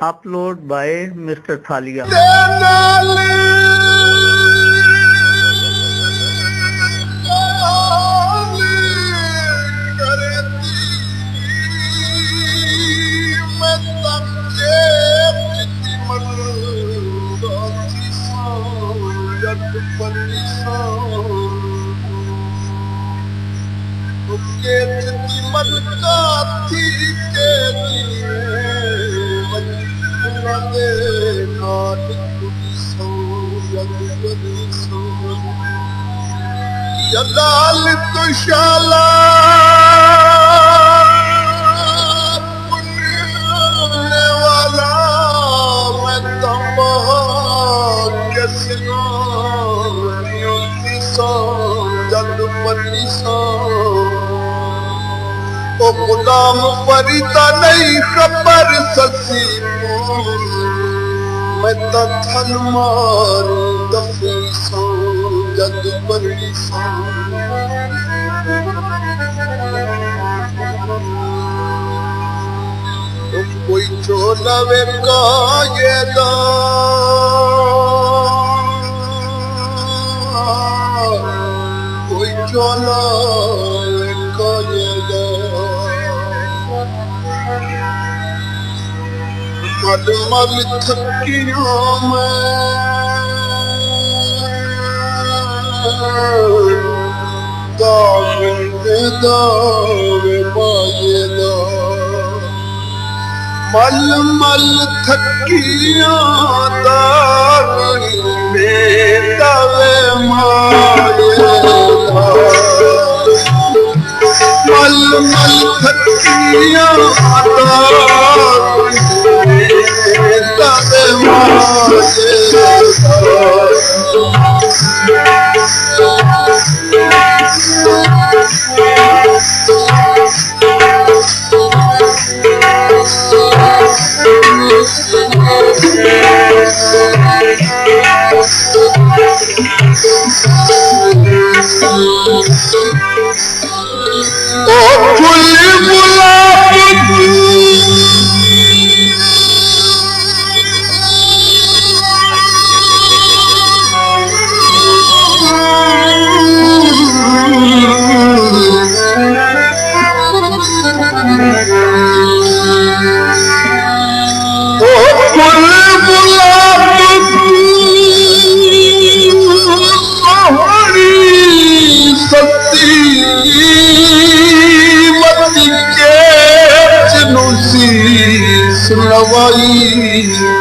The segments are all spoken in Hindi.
Upload by Mr. Thalia. Yadal tushala punne wala main tamah kesna yulisa jad panisa o gulam farita nahi khabar sasi main ta thal maru dafisa जग बड़ी कोई चोलवे का ये कोई चोलवे का ये मल मल थकियों में दावे दावे मायेदा मल मल थकिया दावे दावे मायेदा मल मल थकिया दावे दावे मायेदा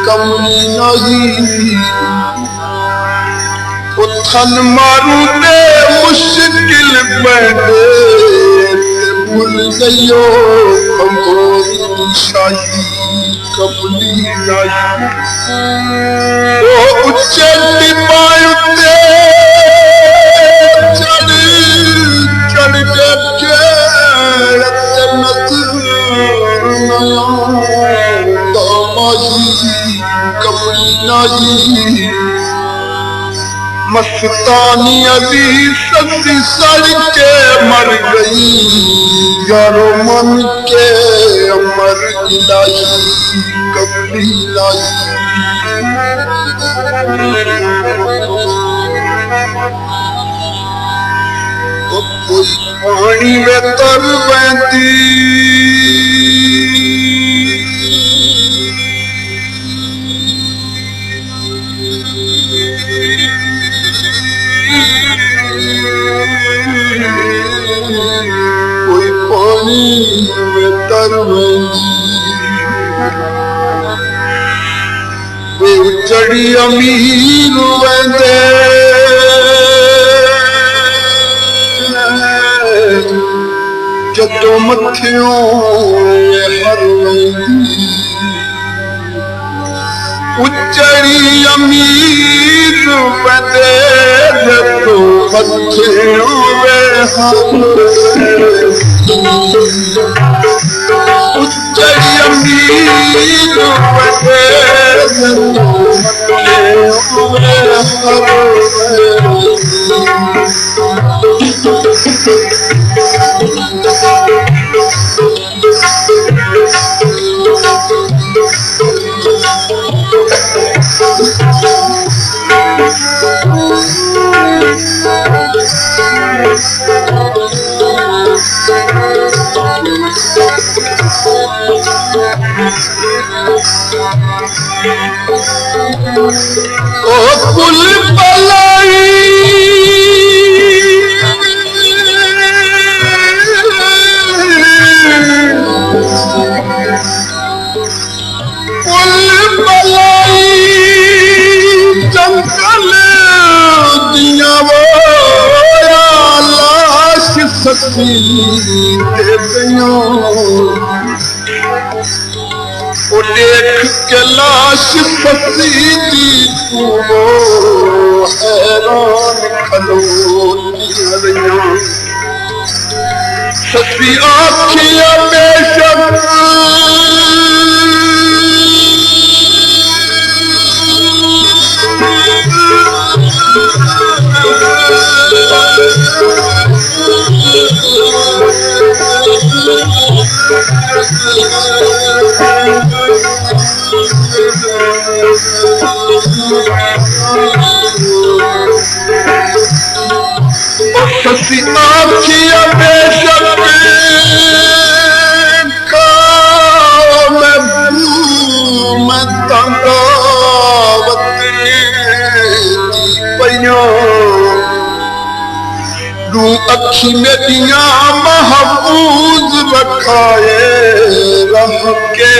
कमी नहीं उथन मारू दे मुश्किल बैठे भूल गयो अमोरी शाही कबली नहीं वो उच्चे पायु ते चढ़ चढ़ के नत कबली नहीं मस्तानी अभी सदी सड़ के मर गई यारो मन के अमर लाई कबली लाई कोई पानी में तर बहती कोई पानी में तरवेंदी चढ़ी अमीर वेंदे जदों मथियों हर वेंदी उचड़ी अमीर वेंदे जदों मथियों उचड़ी अमीर ओ कुल पलाई जंगल दिया वो लाश सती वो देख के लाश सती दी तू हैरान खलोतियां सती आखियां बेशक सती आखियां बेशक मैं तंगावती रू अखी मेरिया महफूज रखाए रह के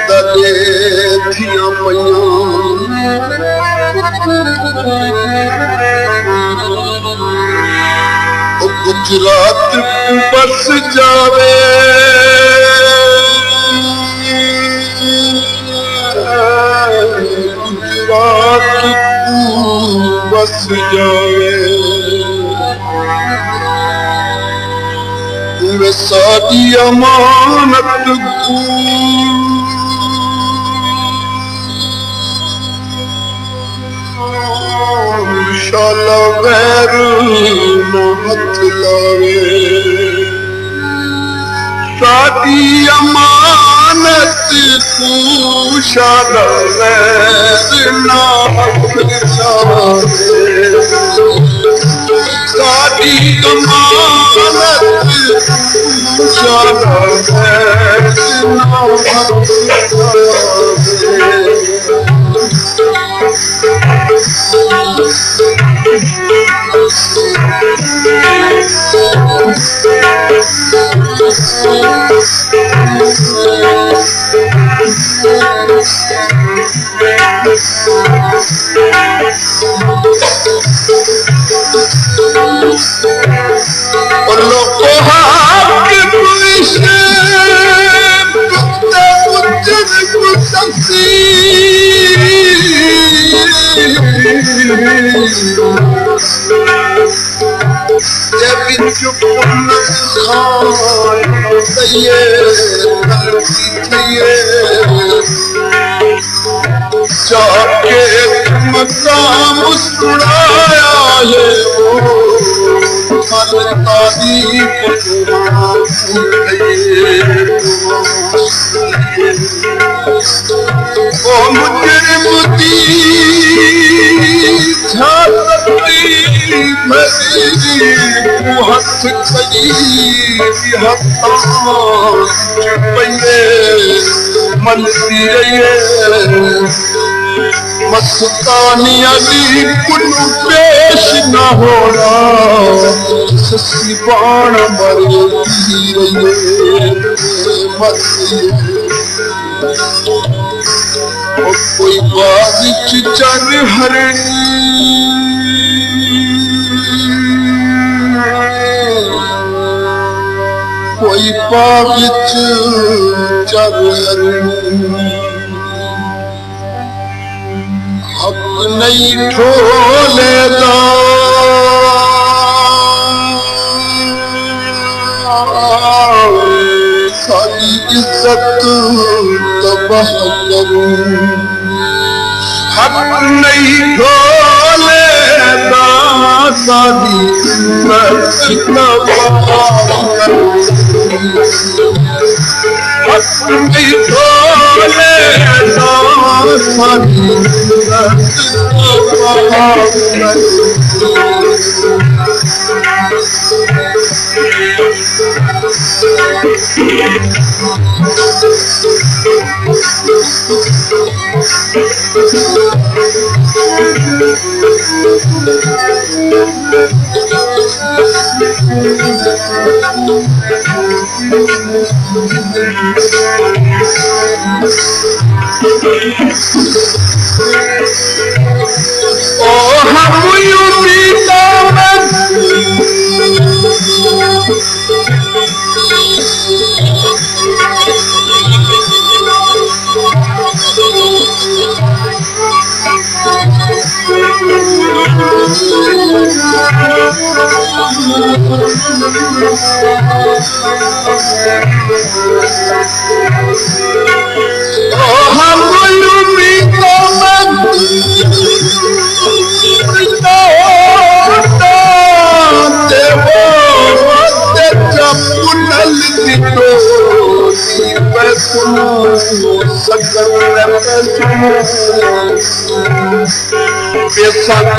दले थिया गुजरात बस जावे गुजरात बस जावे वे साडी अमानत शाला गैर मोहत लावे साडी अमानत तू शाला गैर मोहत लावे साडी अमानत तू शाला गैर मोहत लावे और लोगों हाथ पुलिसे कुत्ते मुझे कुत्ती जब चुप न खाए सये जाके मकाम मुस्कुराया है वो तारीफ ओ मुजरिम दी हथ कई पे मलती मस्तानी अली कुल पेश न होना ससी बाण मरती कोई बाग चर हरणी कोई बाग चर हरणी हक नहीं ठोलेदा सारी इज्जत तबाह करूं हक नहीं ठोलेदा सारी इज्जत तबाह करूं हक नहीं ठोलेदा सारी इज्जत तबाह करूं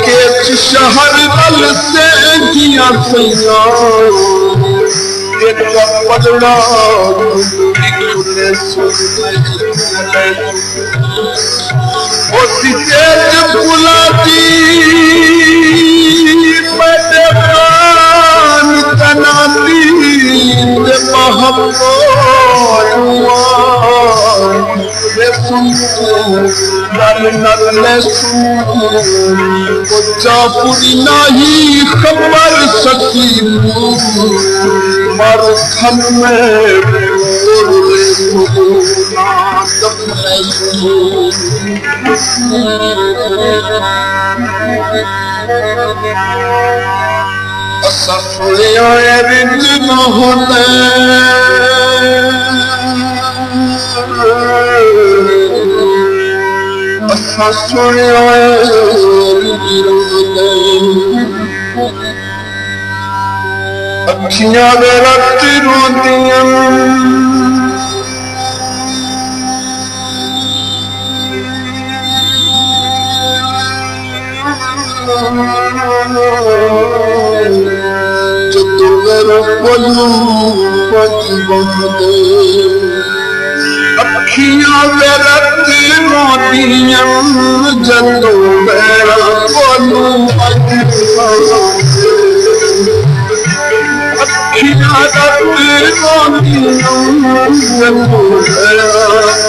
के शहर दल से जिया सैया एक पलड़ा तेज बुलाती मैदान तनाती चापुरी नहीं खबर सकी मर खन में न होते अखियां रत रोंदियां जदों मेरा पलू पच बंदे अखियां रत रोंदियां जदों मेरा पलू पच अखियां रत रोंदियां जदों मेरा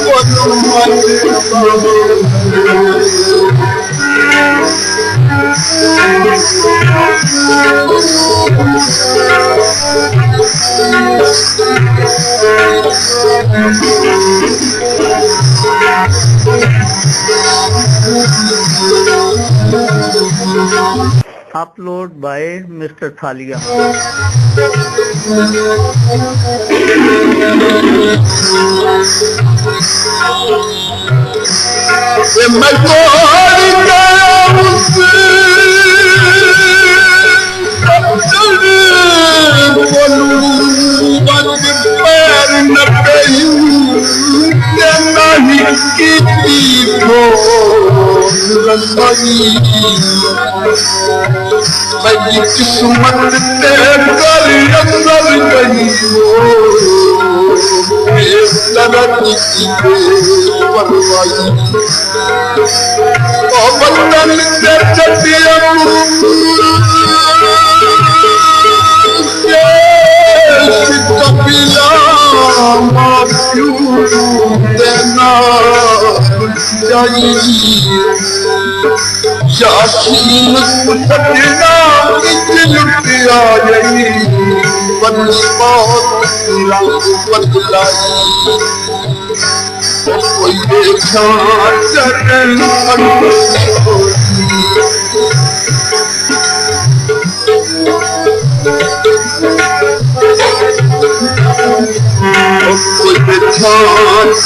पलू अपलोड बाय मिस्टर थालिया। मैं पैर न नहीं की किस्मत ते कर असल गई बंदन से चटिया कपिला माफियू देना यासीन सजना लुटिया यही बदलाई कोई देखा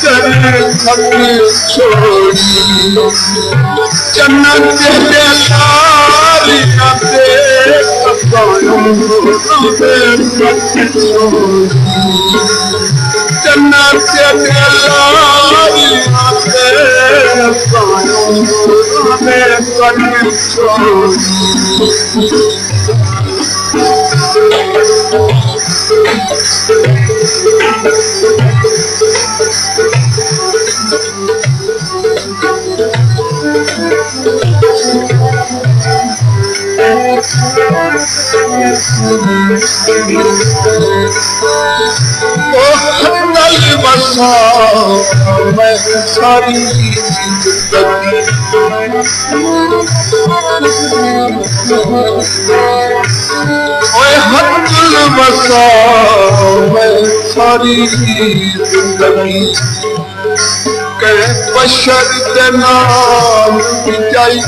चरण छोड़ी जन्नत के लालिया से जन्नत के लालिया से छोड़ी बसा मैं सारी जिंदगी हंगल बसा मैं सारी जिंदगी के बशर के नाम जाई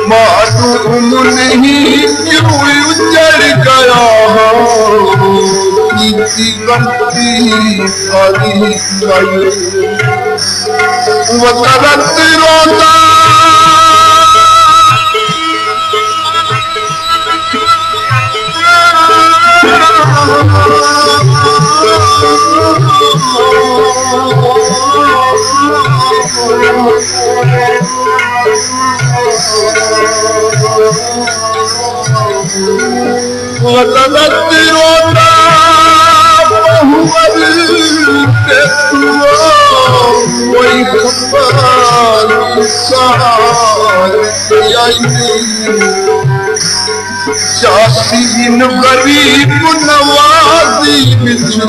मालूम नहीं क्यों उजड़ गया की गलती सारी वो तरत रोता रोता वही चासीन गरीब नवाजी बिछो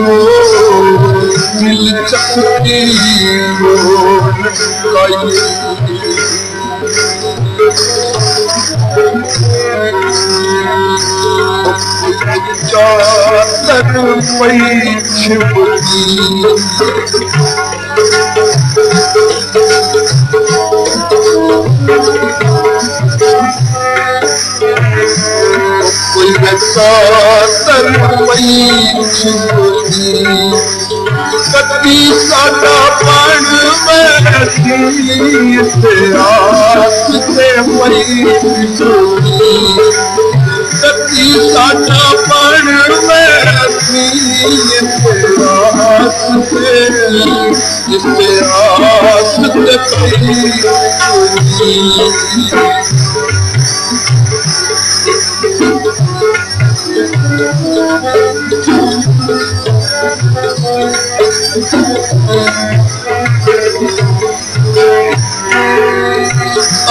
दिल चकती चादर पई छिपी चादर पई छिपी कती साडा पण में आस से पई छिपी कती साडा पण में आस से पई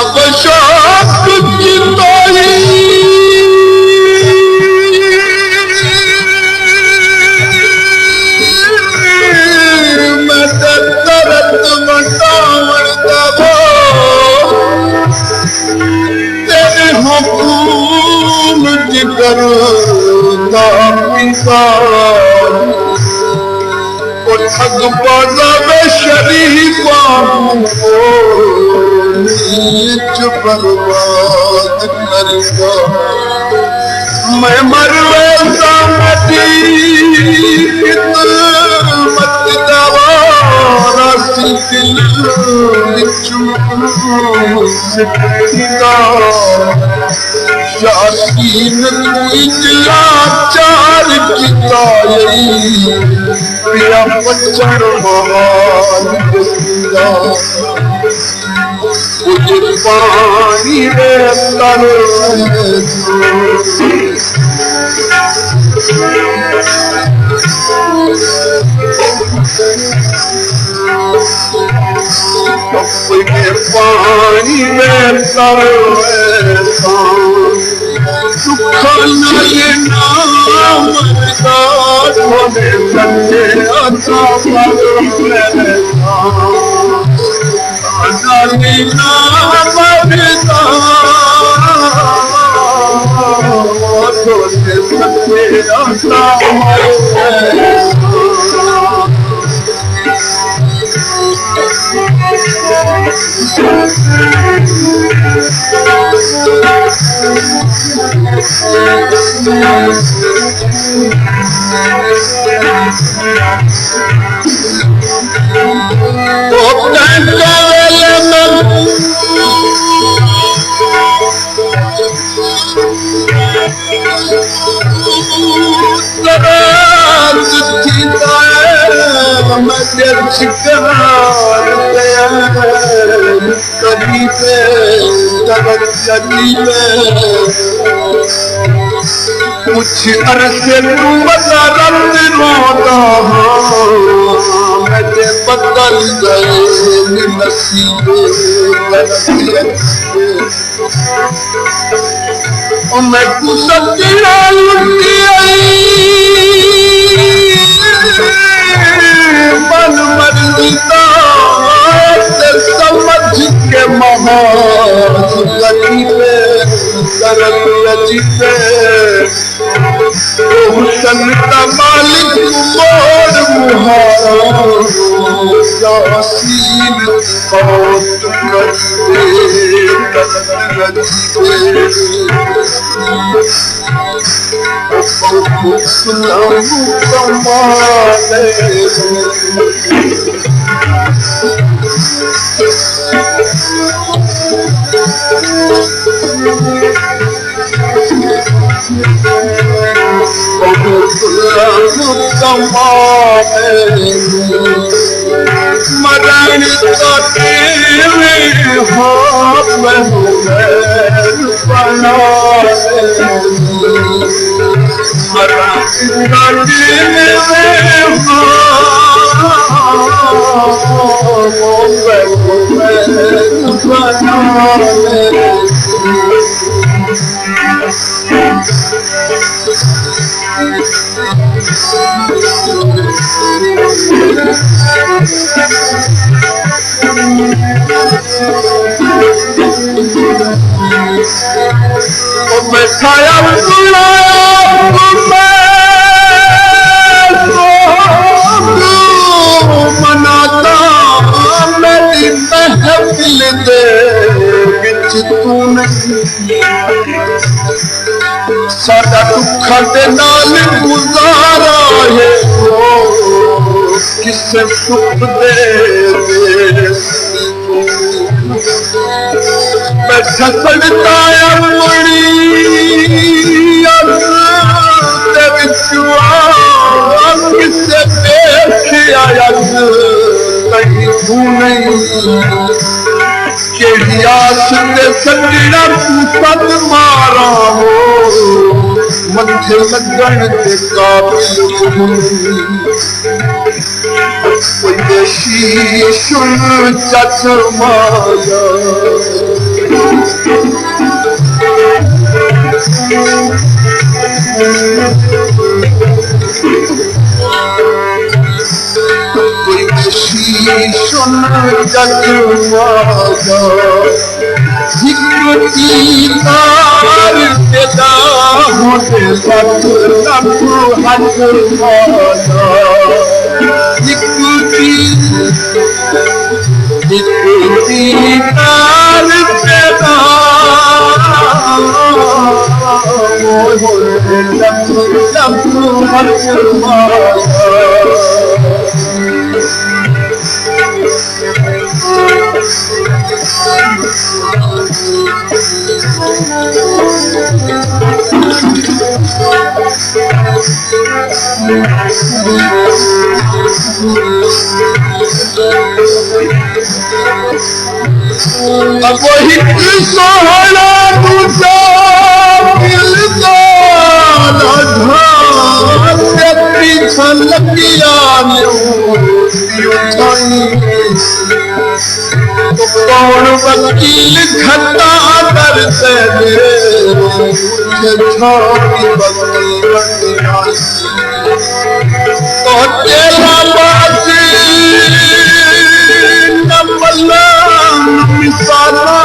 अब शाख की तोई मैं तरत मटावण दबो तेरे हुकूम जिगर ना पिता ठग बाज़ार शरीफा नीच बर्बाद करवा मैं मरवे सामती मत दवारा दिल यासीन इजला चार किताई पिया बच्चन महान बंदा मुझे पानी में तर अपने पानी में तर सुख ये नाम होने लगे अच्छा नानी नाम होने लगे अच्छा कुछ अरसे तू बता रंग रोता मुझे बदल गए नसीबे मैं गुजरती लुटी आई मन मर्जी समझ के महागली पे करत अजीबे हुसन का मालिक मोर मुहासीन बहुत करते मरण का तेरे हाथ में बना मरण का तेरे मैं खाया मनाता मेरी महफिल दे बिच तू नहीं साडा दुखा दे नाल गुजारा है किसे सुख दे मैं झकड़ता मुड़ी किसे देखिया कहीं तू नहीं केड़ी आस दे सजना तू सद मारा हो मथे लगन ते काबिल कोई देशी सुन चच माया कोई देशी सुन चच माया तार के होते सत लखु हथ माया तार के लखु हथ माया अब वही सोहरा तुझा मिलता पीछा लगिया कौन वकील खता कर से छोड़ी तो तेरा बाजी नमला मिसाला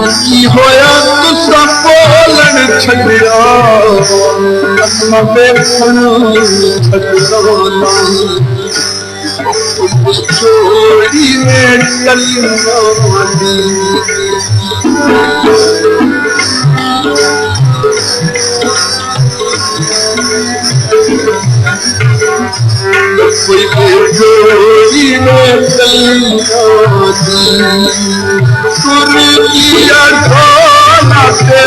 की होया तुसा बोलन छड़िया बेखन छोड़ी में कोई जोड़ी में सुर किया ढोला से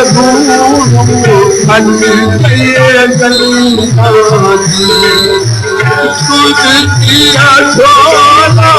सुर किया ढोला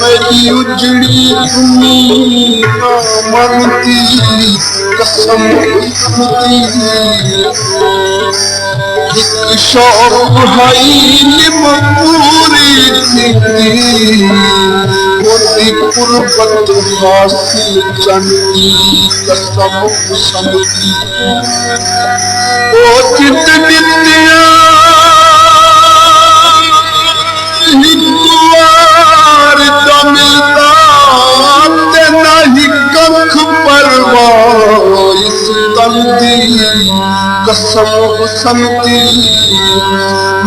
मेरी उजड़ी दुनिया मनती कसम एक शौक हाई पूरी थी मोती कुर्बत हासिल चंदी कसम समझी ओ चित नित्या कसम समझी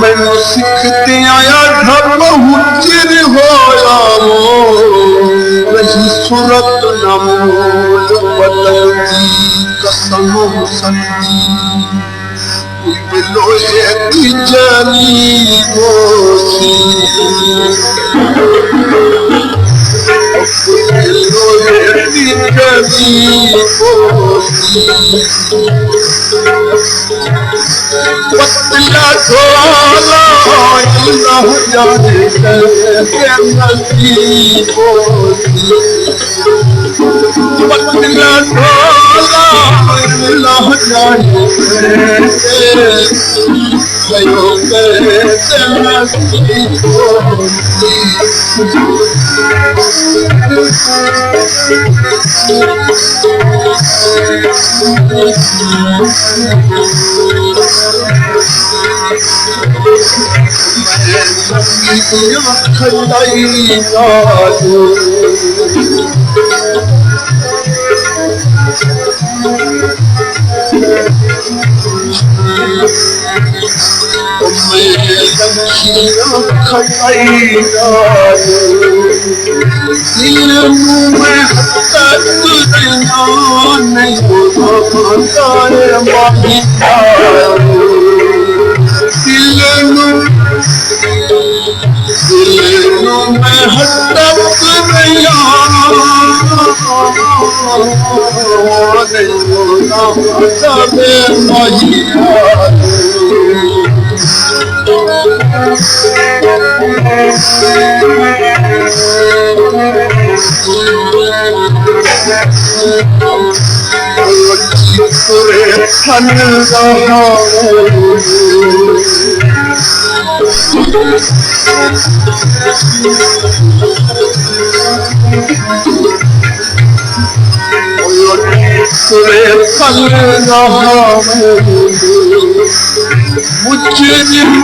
मैनू सिखते आया ढब चिर होया रही सूरत न मोल बदलती कसम समझी लोहे की जली होती लोहे की जली होती पतला थोड़ा अल्लाह जाने कैसे नसीब होती पतला थोड़ा अल्लाह जाने कैसे नसीब होती में तक नहीं मैं हटक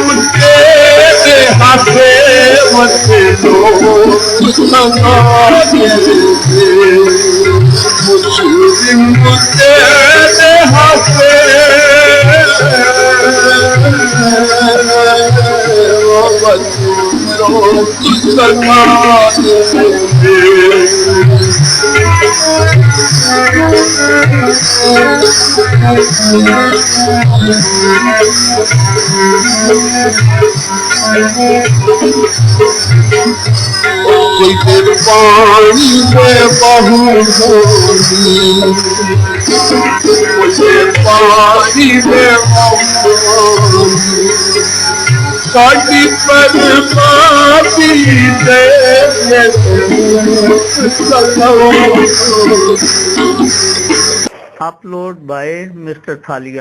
मुझे हाथे मत लो मुझे हाथे कोई पानी में बहू कोई पानी में काटी पर माफी दे अपलोड बाय मिस्टर थालिया।